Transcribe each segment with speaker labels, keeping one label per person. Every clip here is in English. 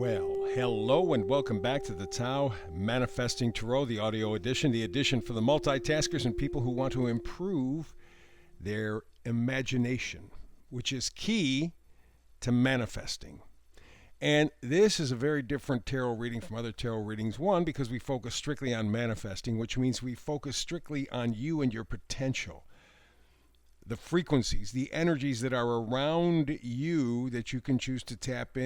Speaker 1: Well, hello and welcome back to the Tao Manifesting Tarot, the audio edition, the edition for the multitaskers and people who want to improve their imagination, which is key to manifesting. And this is a very different tarot reading from other tarot readings. One, because we focus strictly on manifesting, which means we focus strictly on you and your potential. The frequencies, the energies that are around you that you can choose to tap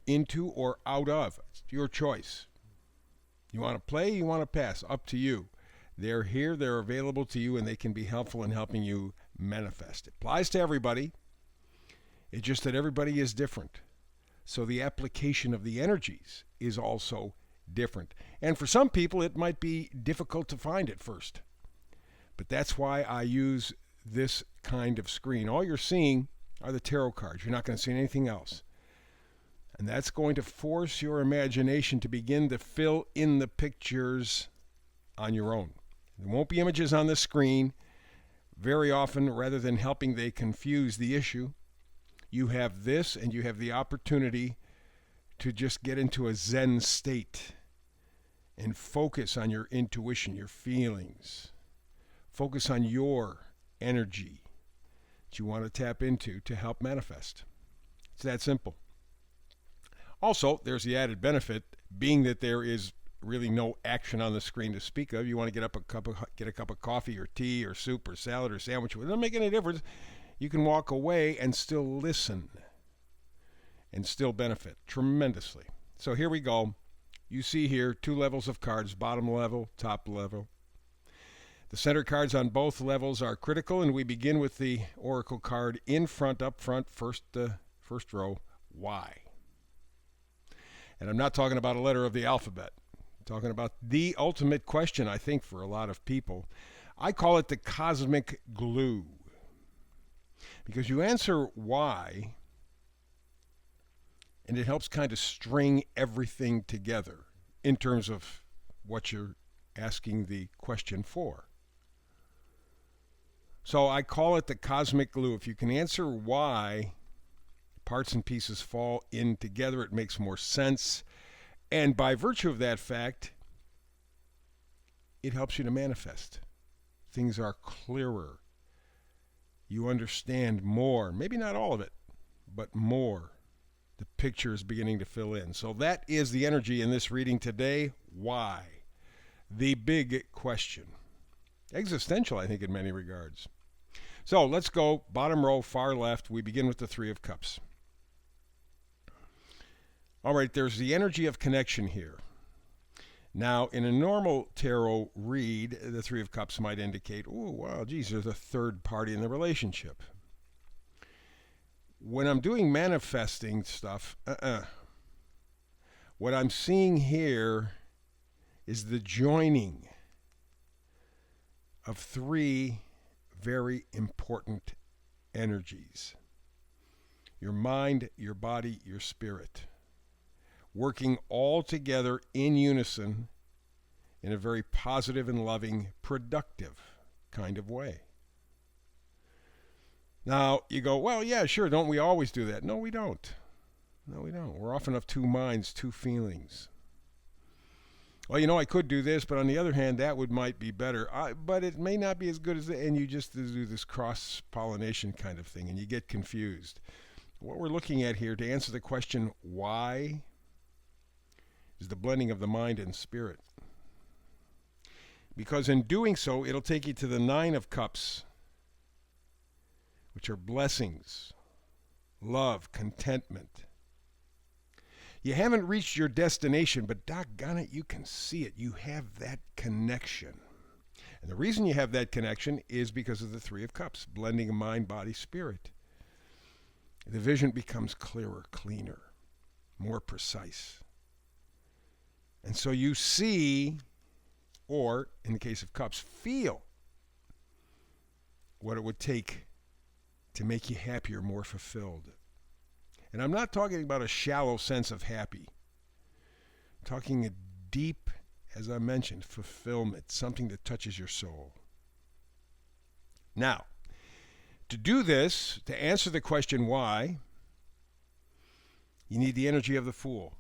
Speaker 1: into or out of. It's your choice. You want to play, you want to pass, up to you. They're here, they're available to you, and they can be helpful in helping you manifest. It applies to everybody. It's just that everybody is different. So the application of the energies is also different. And for some people, it might be difficult to find at first. But that's why I use this kind of screen. All you're seeing are the tarot cards. You're not going to see anything else. And that's going to force your imagination to begin to fill in the pictures on your own. There won't be images on the screen. Very often, rather than helping, they confuse the issue. You have this, and you have the opportunity to just get into a Zen state and focus on your intuition, your feelings. Focus on your energy that you want to tap into to help manifest. It's that simple. Also, there's the added benefit, being that there is really no action on the screen to speak of. You want to get a cup of coffee or tea or soup or salad or sandwich. It doesn't make any difference. You can walk away and still listen and still benefit tremendously. So here we go. You see here 2 levels of cards, bottom level, top level. The center cards on both levels are critical, and we begin with the oracle card in front, up front, first row, Y. And I'm not talking about a letter of the alphabet. I'm talking about the ultimate question, I think, for a lot of people. I call it the cosmic glue. Because you answer why, and it helps kind of string everything together in terms of what you're asking the question for. So I call it the cosmic glue. If you can answer why, parts and pieces fall in together, it makes more sense. And by virtue of that fact, it helps you to manifest. Things are clearer. You understand more. Maybe not all of it, but more. The picture is beginning to fill in. So that is the energy in this reading today. Why? The big question. Existential, I think, in many regards. So let's go bottom row, far left. We begin with the 3 of Cups. All right, there's the energy of connection here. Now, in a normal tarot read, the 3 of Cups might indicate, oh, wow, geez, there's a third party in the relationship. When I'm doing manifesting stuff, what I'm seeing here is the joining of 3 very important energies. Your mind, your body, your spirit. Working all together in unison in a very positive and loving, productive kind of way. Now, you go, well, yeah, sure, don't we always do that? No, we don't. No, we don't. We're often of 2 minds, 2 feelings. Well, I could do this, but on the other hand, that might be better. But it may not be as good as and you just do this cross-pollination kind of thing, and you get confused. What we're looking at here, to answer the question, why, is the blending of the mind and spirit. Because in doing so, it'll take you to the 9 of Cups, which are blessings, love, contentment. You haven't reached your destination, but doggone it, you can see it. You have that connection. And the reason you have that connection is because of the 3 of Cups, blending of mind, body, spirit. The vision becomes clearer, cleaner, more precise. And so you see, or in the case of Cups, feel what it would take to make you happier, more fulfilled. And I'm not talking about a shallow sense of happy. I'm talking a deep, as I mentioned, fulfillment, something that touches your soul. Now, to do this, to answer the question why, you need the energy of the Fool.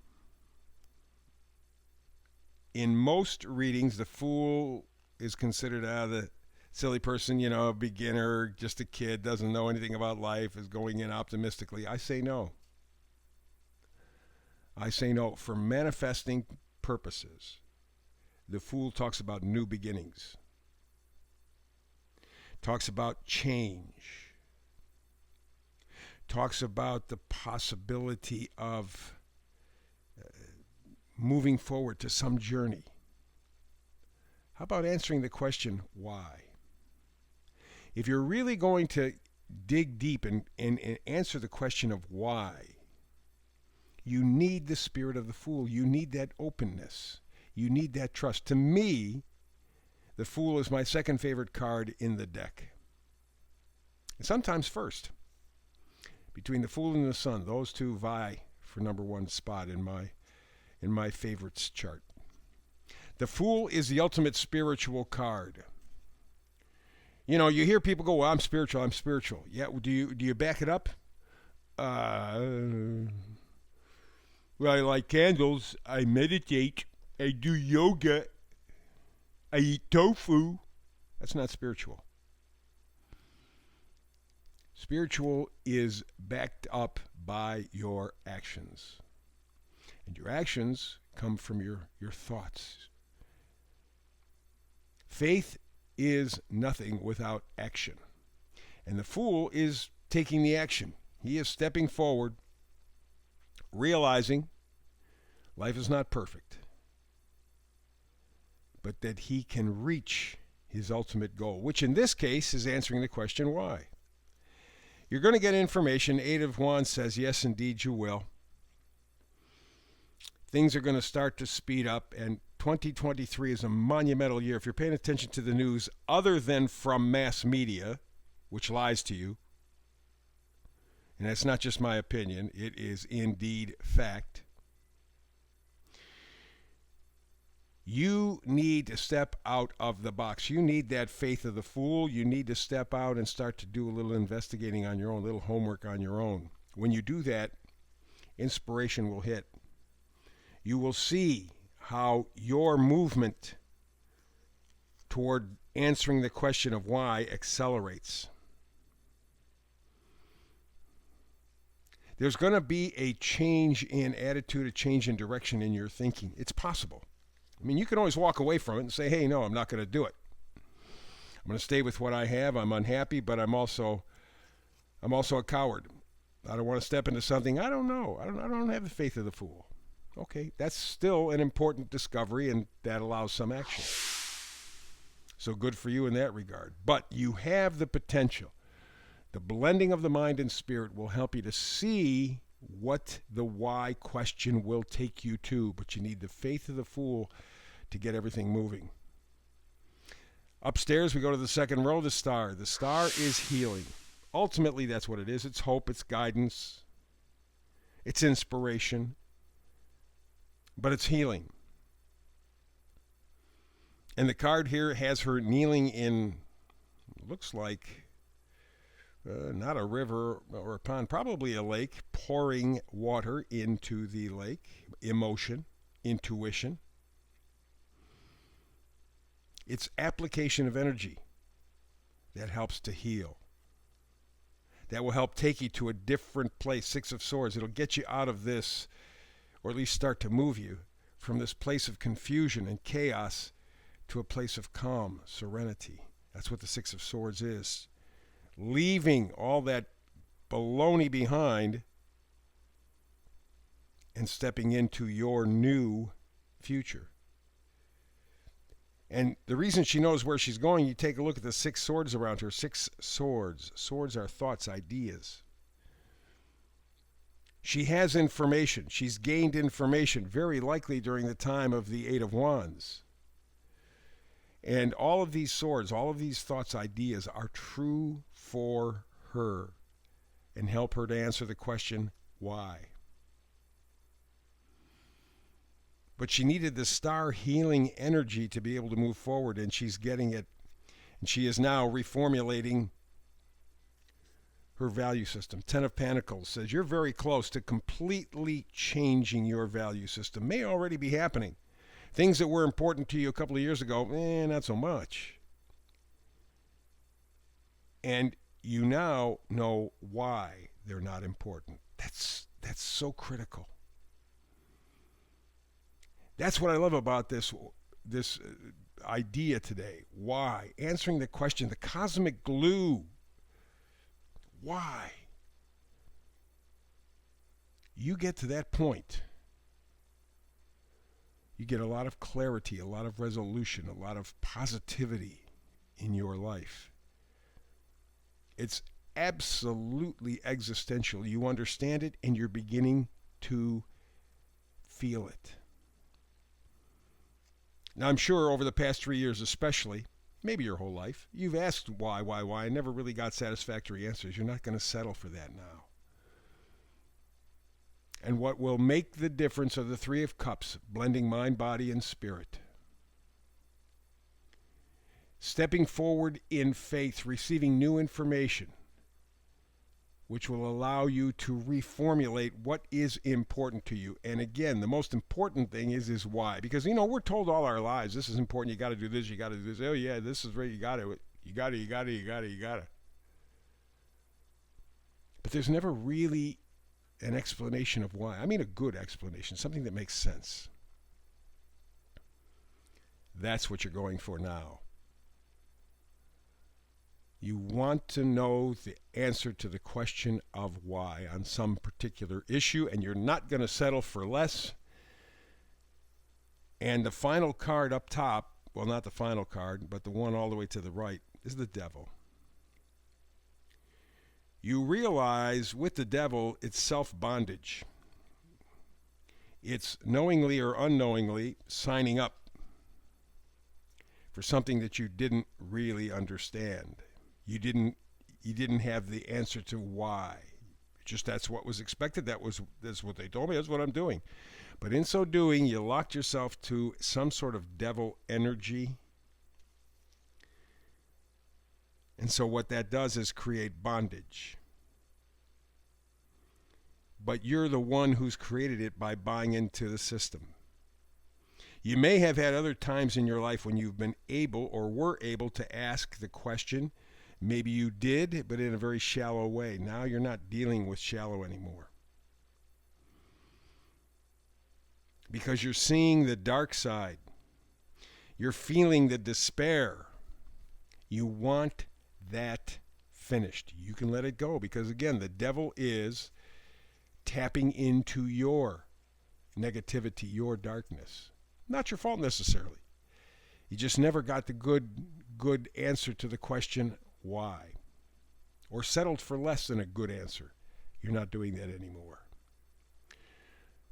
Speaker 1: in most readings, the fool is considered the silly person, a beginner, just a kid, doesn't know anything about life, is going in optimistically. I say no. I say no. For manifesting purposes, the fool talks about new beginnings, talks about change, talks about the possibility of moving forward to some journey. How about answering the question, why? If you're really going to dig deep and answer the question of why, you need the spirit of the fool. You need that openness. You need that trust. To me, the fool is my second favorite card in the deck. And sometimes first. Between the fool and the sun, those two vie for number one spot in my favorites chart. The fool is the ultimate spiritual card. You hear people go, well, I'm spiritual. Yeah, do you back it up? Well, I light candles, I meditate, I do yoga, I eat tofu. That's not spiritual. Spiritual is backed up by your actions. And your actions come from your thoughts. Faith is nothing without action. And the fool is taking the action. He is stepping forward, realizing life is not perfect, but that he can reach his ultimate goal, which in this case is answering the question why. You're going to get information. Eight of Wands says, yes, indeed, you will. Things are going to start to speed up, and 2023 is a monumental year. If you're paying attention to the news, other than from mass media, which lies to you, and that's not just my opinion, it is indeed fact, you need to step out of the box. You need that faith of the fool. You need to step out and start to do a little investigating on your own, a little homework on your own. When you do that, inspiration will hit. You will see how your movement toward answering the question of why accelerates. There's going to be a change in attitude, a change in direction in your thinking. It's possible. I mean, you can always walk away from it and say, hey, no, I'm not going to do it. I'm going to stay with what I have. I'm unhappy, but I'm also a coward. I don't want to step into something I don't know. I don't have the faith of the fool. Okay, that's still an important discovery, and that allows some action. So good for you in that regard. But you have the potential. The blending of the mind and spirit will help you to see what the why question will take you to, but you need the faith of the fool to get everything moving. Upstairs, we go to the second row, the star. The star is healing. Ultimately, that's what it is. It's hope, it's guidance, it's inspiration, but it's healing. And the card here has her kneeling in, looks like, not a river or a pond, probably a lake, pouring water into the lake. Emotion, intuition. It's application of energy that helps to heal. That will help take you to a different place. Six of Swords. It'll get you out of this, or at least start to move you from this place of confusion and chaos to a place of calm, serenity. That's what the Six of Swords is. Leaving all that baloney behind and stepping into your new future. And the reason she knows where she's going, you take a look at the six swords around her. Six swords. Swords are thoughts, ideas. She has information. She's gained information, very likely during the time of the Eight of Wands. And all of these swords, all of these thoughts, ideas are true for her and help her to answer the question, why? But she needed the star healing energy to be able to move forward, and she's getting it. And she is now reformulating her value system. Ten of Pentacles says you're very close to completely changing your value system. May already be happening. Things that were important to you a couple of years ago, not so much. And you now know why they're not important. That's so critical. That's what I love about this idea today. Why? Answering the question, the cosmic glue. Why? You get to that point, you get a lot of clarity, a lot of resolution, a lot of positivity in your life. It's absolutely existential. You understand it and you're beginning to feel it. Now, I'm sure over the past 3 years especially, maybe your whole life, you've asked why, and never really got satisfactory answers. You're not going to settle for that now. And what will make the difference are the Three of Cups, blending mind, body, and spirit. Stepping forward in faith, receiving new information, which will allow you to reformulate what is important to you. And again, the most important thing is why. Because, we're told all our lives, this is important, you got to do this, you got to do this. Oh, yeah, this is right, you got to. But there's never really an explanation of why. I mean a good explanation, something that makes sense. That's what you're going for now. You want to know the answer to the question of why on some particular issue, and you're not going to settle for less. And the final card up top, well, not the final card, but the one all the way to the right, is the devil. You realize with the devil, it's self-bondage. It's knowingly or unknowingly signing up for something that you didn't really understand. You didn't have the answer to why. Just that's what was expected. That's what they told me. That's what I'm doing. But in so doing, you locked yourself to some sort of devil energy. And so what that does is create bondage. But you're the one who's created it by buying into the system. You may have had other times in your life when you've been able or were able to ask the question. Maybe you did, but in a very shallow way. Now you're not dealing with shallow anymore. Because you're seeing the dark side. You're feeling the despair. You want that finished. You can let it go because, again, the devil is tapping into your negativity, your darkness. Not your fault necessarily. You just never got the good answer to the question, why? Or settled for less than a good answer. You're not doing that anymore.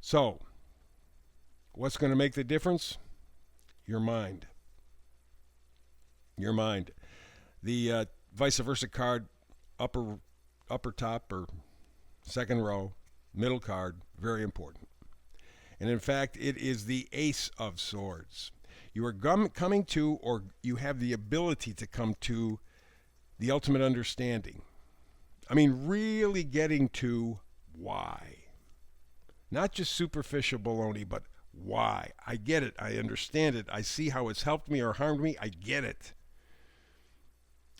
Speaker 1: So, what's going to make the difference? Your mind. Your mind. The vice versa card, upper top or second row, middle card, very important. And in fact, it is the Ace of Swords. You are coming to, or you have the ability to come to, the ultimate understanding. I mean, really getting to why. Not just superficial baloney, but why. I get it. I understand it. I see how it's helped me or harmed me. I get it.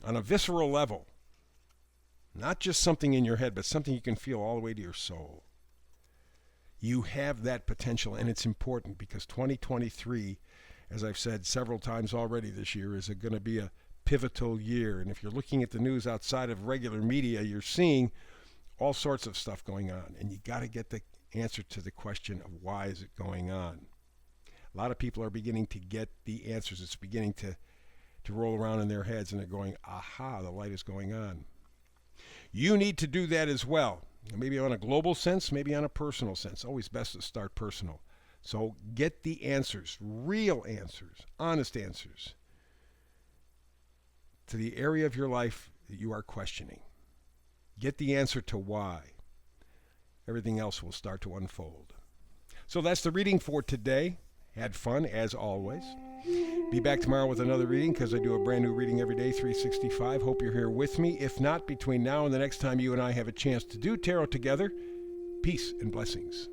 Speaker 1: On a visceral level. Not just something in your head, but something you can feel all the way to your soul. You have that potential, and it's important because 2023, as I've said several times already this year, is going to be a pivotal year. And if you're looking at the news outside of regular media, you're seeing all sorts of stuff going on. And you got to get the answer to the question of why is it going on. A lot of people are beginning to get the answers. It's beginning to roll around in their heads, and they're going, aha, the light is going on. You need to do that as well. Maybe on a global sense, maybe on a personal sense. Always best to start personal. So get the answers, real answers, honest answers to the area of your life that you are questioning. Get the answer to why. Everything else will start to unfold. So that's the reading for today. Had fun, as always. Be back tomorrow with another reading because I do a brand new reading every day, 365. Hope you're here with me. If not, between now and the next time you and I have a chance to do tarot together, peace and blessings.